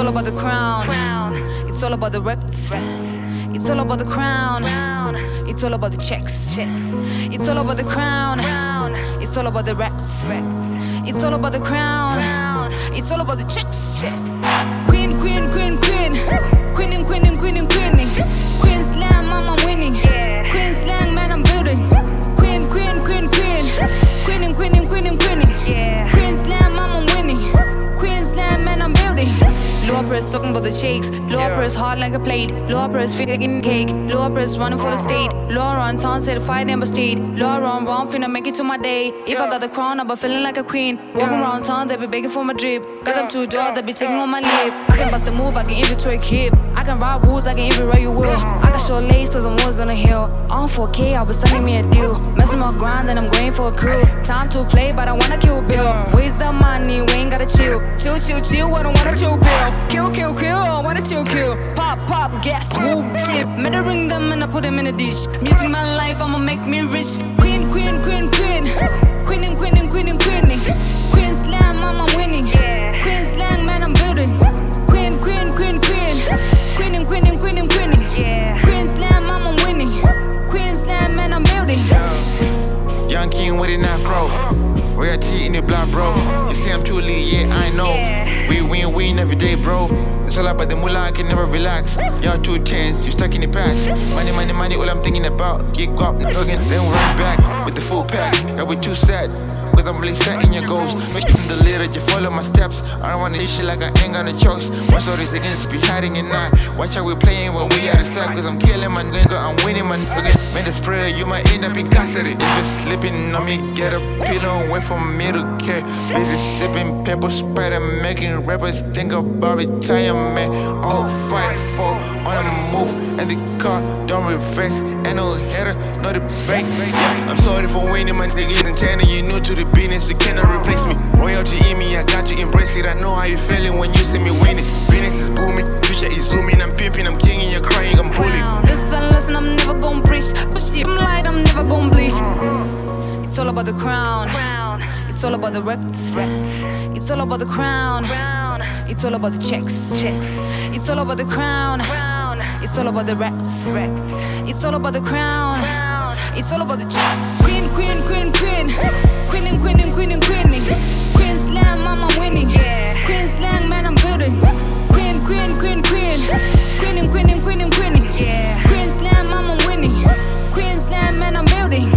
about the crown. It's all about the reps. It's all about the crown. It's all about the checks. It's all about the crown. It's all about the reps. It's all about the crown. It's all about the checks. Queen, queen, queen, queen. Queening, queening, queening, queening. Queen slam, I'm winning. Queen slang, man, I'm building. Queen, queen, queen, queen. Queening, queening, queening, queening. Queen slam, I'm winning. Queen slam, man, I'm building. Lower press talking about the shakes. Lower press hard like a plate. Lower press fit getting cake. Lower press running for the state. Lower on town said fight never stayed. Lower on wrong finna make it to my day. If I got the crown, I'll be feeling like a queen. Walking around town, they be begging for my drip. Got them 2 doors, they be taking on my lip. I can bust a move, I can even twerk hip. I can ride rules, I can even ride your will. I can show lace cause I'm always on the hill. On 4K, I'll be sending me a deal. Messing my grind, then I'm going for a crew. Time to play, but I wanna kill Bill. Where's the money? We ain't gotta chill. Chill, chill, chill, I don't wanna chill pill. Kill, kill, kill, I wanna chill, kill. Pop, pop, gas, whoop, shit. Better ring them and I put them in a dish. Music my life, I'ma make me rich. Queen, queen, queen, queen. Queening, queening, queening, queening. Queen slam, I'm winning. Queen slang, man, I'm building. Queen, queen, queen, queen. Queening, queening, queening, queening. Queen slam, I'm winning. Queen slam, man, I'm building. Young king with an afro. Royalty in the blood, bro. You say I'm too lit, yeah, I know. We win every day, bro. It's all about the mullah, I can never relax. Y'all too tense, you stuck in the past. Money, money, money, all I'm thinking about. Get up, again, then run back with the full pack. Yeah, we too sad, cause I'm really set in your goals. Make sure the leader, you follow my steps. I don't wanna shit like I ain't got no choice. Watch all these against be hiding at night. Watch how we playing when we out of sight. Cause I'm killing my nigga, I'm winning my nigga. Man, this prayer, you might end up in custody. If it's slipping on me, get a pillow away from me to care. Busy sipping pepper spray and making rappers think about retirement. All fight for on the move and the car don't reverse. Ain't no header, no debate. Yeah, I'm sorry for winning my niggas and telling you new to the business, you cannot replace me. Royalty in me, I got to embrace it. I know how you feeling when you see me winning. Business is booming, future is zooming. I'm pimping, I'm kinging, you're crying, I'm bullied. Listen, listen, I'm never gon' preach. Push the light, I'm never gon' bleach. It's all about the crown. It's all about the reps. It's all about the crown. It's all about the checks. It's all about the crown. It's all about the reps. It's all about the crown. It's all about the checks. Queen, queen, queen, queen. Queening, queening, queening, queening. Queen slam, I'm winning. Queen slang, man, I'm building. Queen, queen, queen, queen. Queening, queening, queening, queening. Queen slam, I'm winning. Queen slam, man, I'm building.